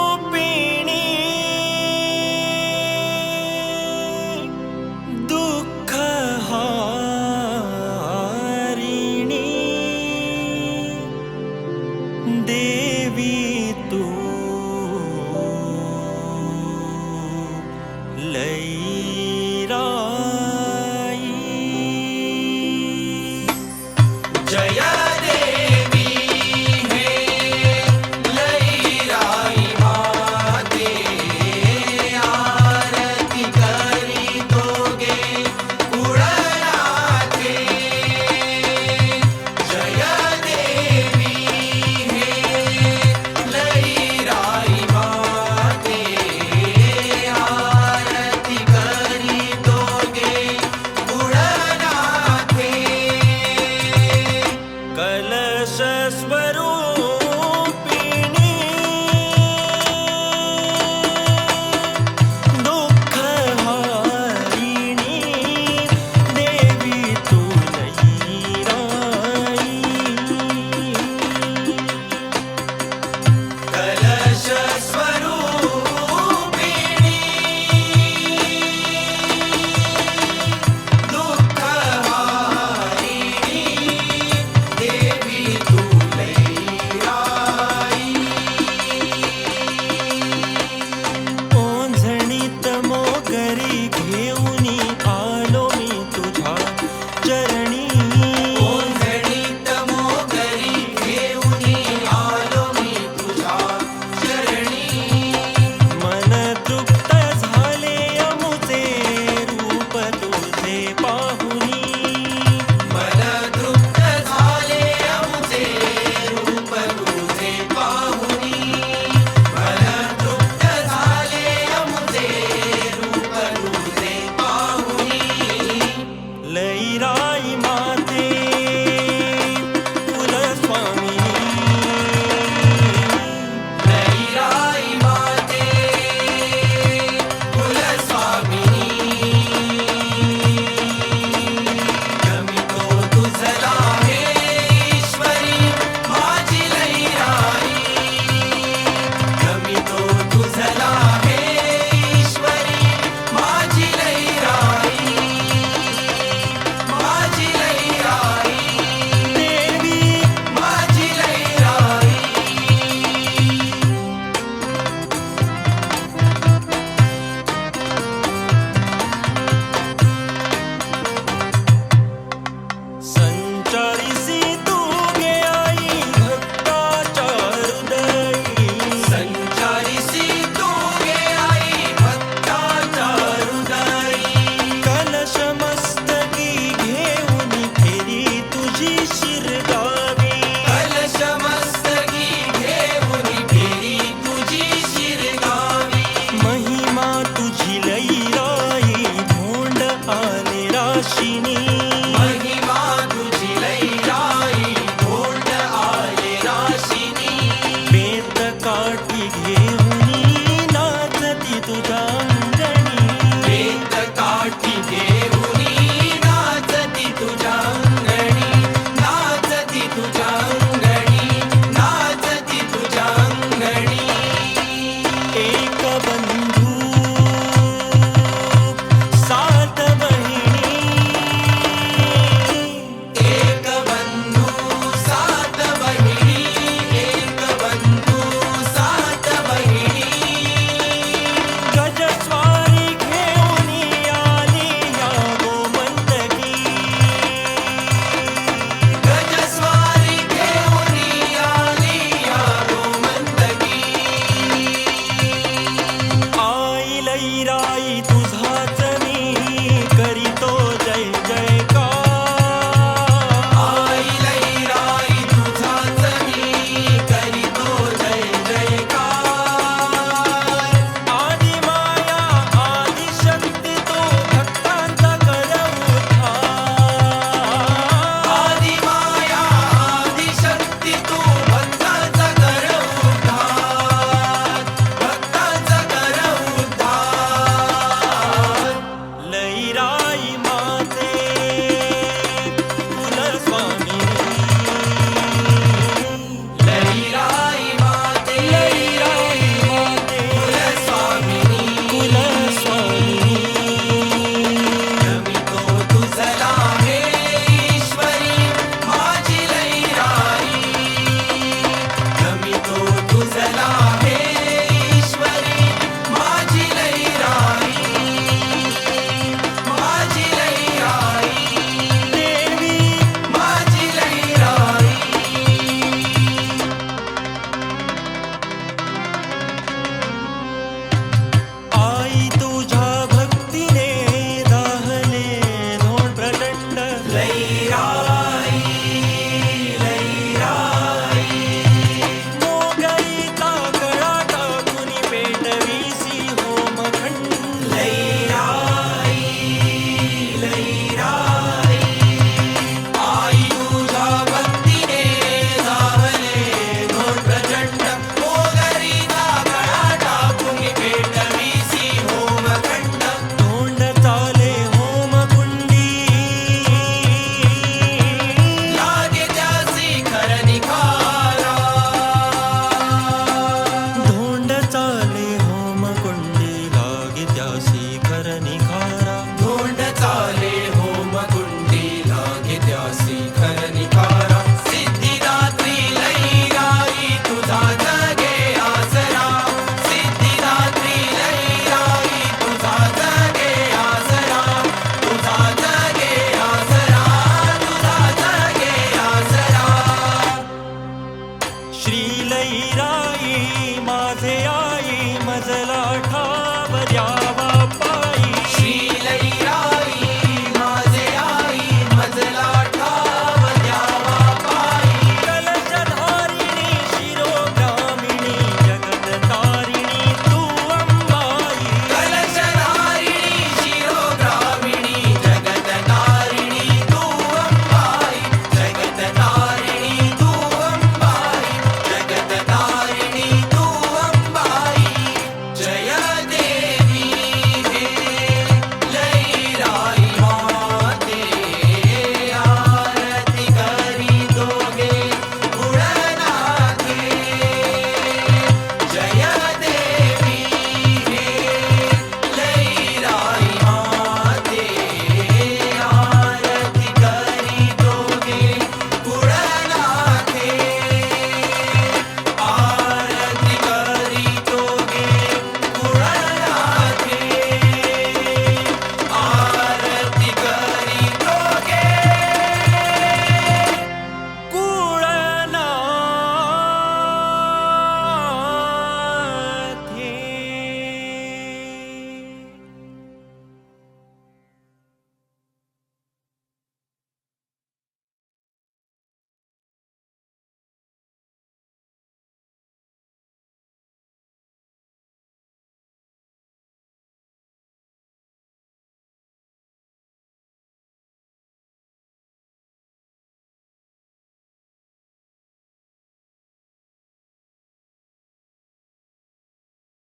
कलशस्वरूपिणी दुःखहारिणी देवी तू लईराई जय कलशस्वरूपिणी दुःखहारिणी देवी तू लईराई कलशस्वरूपिणी ओंझणीत मोगरी घेऊनी आलो मी तुझ्या चरणी ओंझणीत मोगरी घेऊनी आलो मी तुझ्या चरणी मन तृप्त झाले अमुचे रूप तुझे पाहुनी मन तृप्त झाले आमचे रूप तुझे पाहुनी मन तृप्त झाले आमचे रूप तुझे पाहुनी लईराई माते कुलस्वामिनी लईराई माते कुलस्वामिनी गमितो तुझला हे ईश्वरी माझी लईराई गमितो तुझला हे ईश्वरी माझी लईराई माझी लईराई देवी माझी लईराई संचारिसी तू गे आई भक्ताच्या हृदयी संचारिसी तू गे आई भक्ताच्या हृदयी कलश मस्तकी घेऊन फेरी तुझी शिरगावी कलश मस्तकी घेऊन फेरी तुझी शिरगावी महिमा तुझी लईराई भोंड आले राशिनी